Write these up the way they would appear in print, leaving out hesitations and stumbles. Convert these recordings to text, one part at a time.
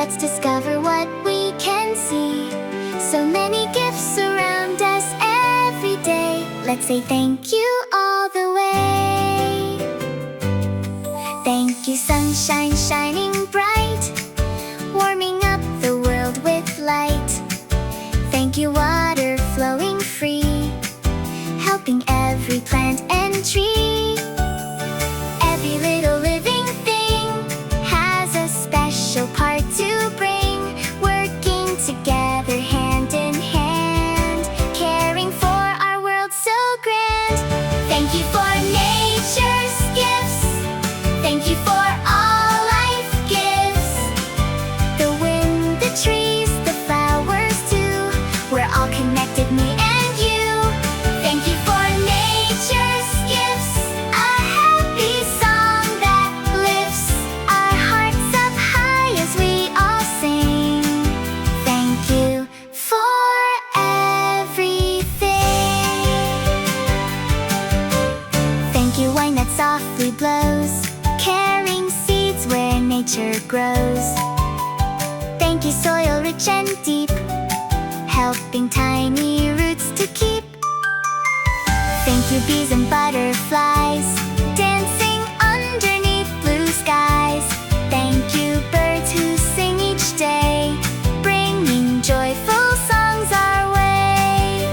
let's discover what we can see. So many gifts surround us every day. Let's say thank you all the way. Thank you, sunshine shining bright, warming up the world with light. Thank you, water flowing free, helping every plant and tree. Every little living thing has a special part to bring, working together hand in hand, caring for our world so grand. Thank you for nature's gifts. Thank you for all life gives. The wind, the trees, the flowers too. We're all connected, me and you. Thank you for nature's gifts. A happy song that lifts our hearts up high as we all sing. Thank you for everything. Thank you, wind that softly blows, carrying seeds where nature grows. Thank you, soil rich and deep, helping tiny roots to keep. Thank you, bees and butterflies, dancing underneath blue skies. Thank you, birds who sing each day, bringing joyful songs our way.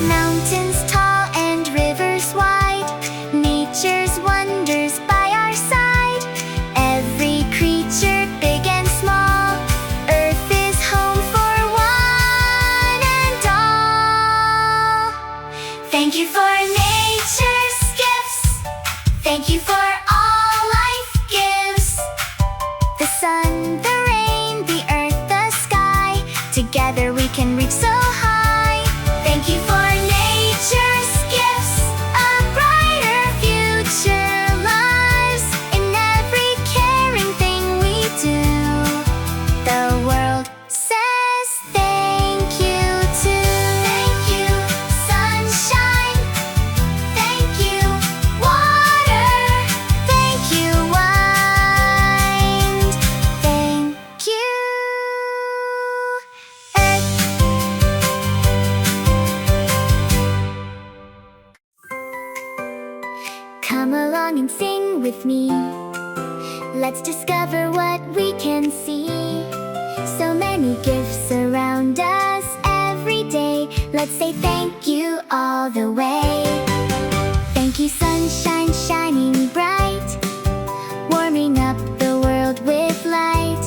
Mountains tall and rivers wide, nature's wonders by our side. Every creature, big and small, Earth is home for one and all. Thank you for nature's gifts. Thank you for all life gives. The sun, the rain, the earth, the sky. Together we can reach so high. Thank you for nature's gifts. A brighter future lies in every caring thing we do. The world says thank you too. Thank you, sunshine. Thank you, water. Thank you, wind. Thank you, earth. Come along and sing with me. Let's discover what we can see. So many gifts surround us every day. Let's say thank you all the way. Thank you, sunshine shining bright, warming up the world with light.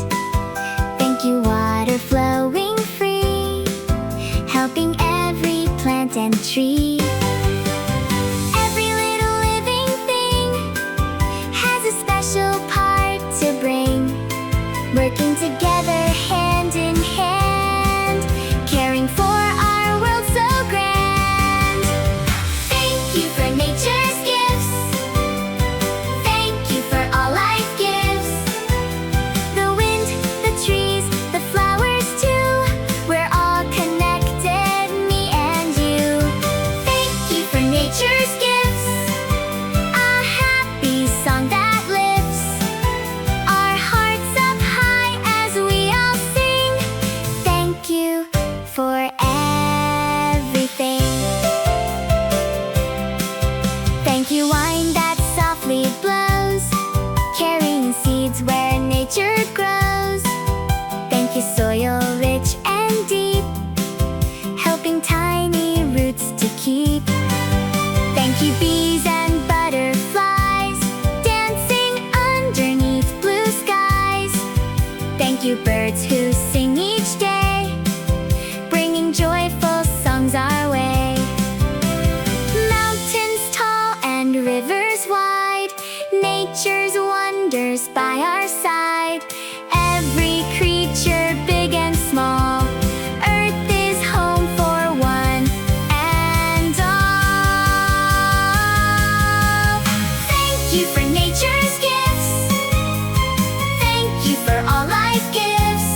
Thank you, water flowing free, helping every plant and tree. Every little living thing has a special part to bring, working together hand in hand, caring for our world so grand. Thank you for nature's gifts. Thank you for all life gives. The wind, the trees, the flowers too. We're all connected, me and you. Thank you for nature's gifts. A happy song that lifts our hearts up high as we all sing. Thank you for everything. Thank you, wind that softly blows, carrying seeds where nature grows. Thank you, soil rich and deep, helping tiny roots to keep. Thank you, bees and butterflies, dancing underneath blue skies. Thank you, birds who sing each day, bringing joyful songs our way. Mountains tall and rivers wide, nature's wonders by our side. Every creature, big and small, Earth is home for one and all. Thank you for nature's gifts. Thank you for all life gives.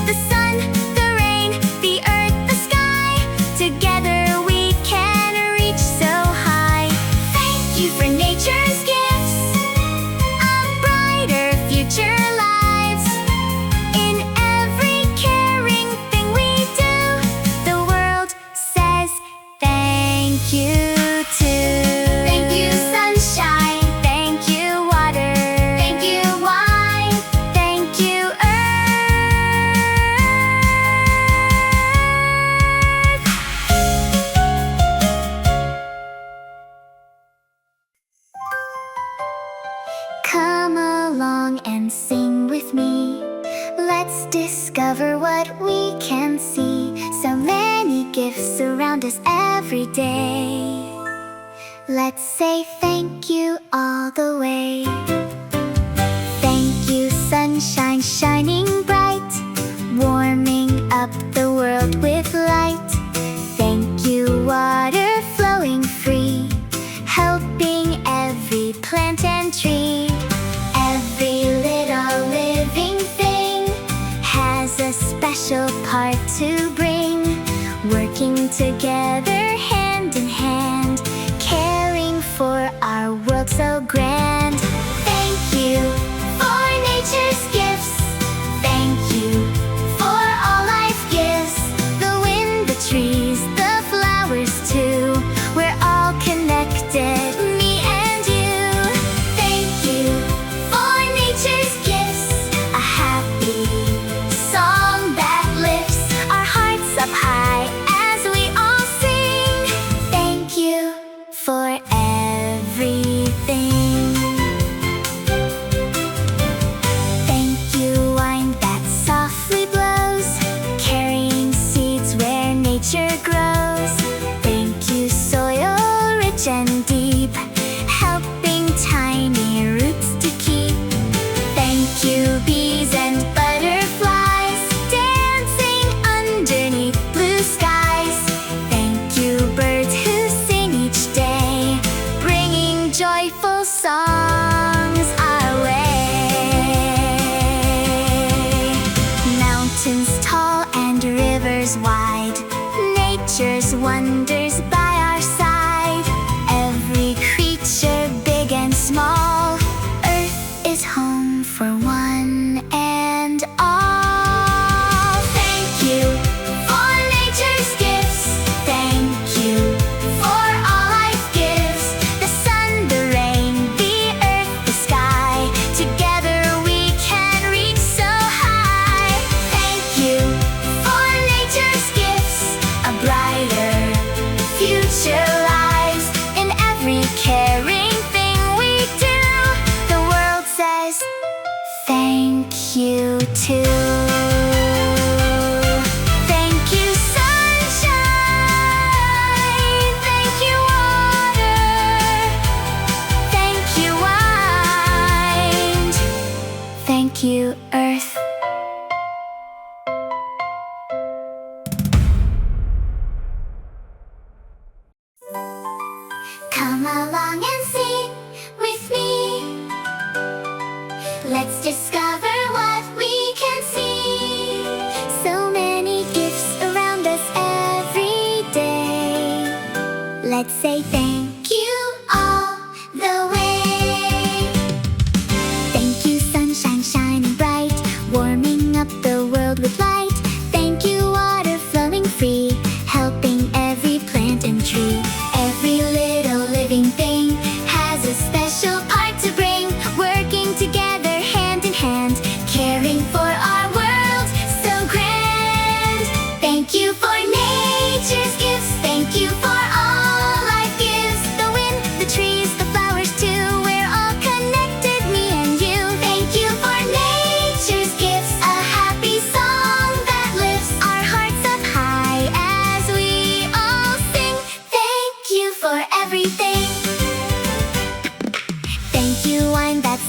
The sun, the rain, the earth, the sky. Together we can reach so high. Thank you for nature's gifts. A brighter future lives along and sing with me. Let's discover what we can see. So many gifts surround us every day. Let's say thank you all the way. Thank you, sunshine shining bright, warming up the world with light. Thank you, water flowing free, helping every plant and tree. Every little living thing has a special part to bring, working together hand in hand, caring for our world so grand. Thank you for nature's gifts. Thank you for all life gives. The wind, the trees, the flowers too. We're all connected, me and you. Thank you for nature's gifts. A happy song that lifts our hearts up high as we all sing. Thank you for everything. Thank you, wind that softly blows, carrying seeds where nature grows. Thank you, soil rich and deep, helping tiny roots to keep. Thank you, bees and butterflies, dancing underneath blue skies. Thank you, birds who sing each day, bringing joyful songs our way. Mountains tall and rivers wide, nature's wonders by our side. Every creature big and small, Earth is home for one and all. Thank you for nature's gifts. Thank you for all life gives. The sun, the rain, the earth, the sky. Together we can reach so high. Thank you for nature's gifts. A brighter future lies in every caring thing we do. The world says thank you too. Thank you, sunshine. Thank you, water. Thank you, wind. Thank you, earth. Come along and sing with me. Let's discover what we can see. So many gifts around us every day. Let's say thank you all the way. Thank you, sunshine shining bright, warming up the world with light. Thank you, water flowing free, helping every plant and tree. Every little living thing has a special part to bring, working together hand in hand, caring for our world so grand. Thank you for nature's gifts. Thank you for all life gives. The wind, the trees, the flowers too. We're all connected, me and you. Thank you for nature's gifts. A happy song that lifts our hearts up high as we all sing. Thank you for everything. Thank you, wind that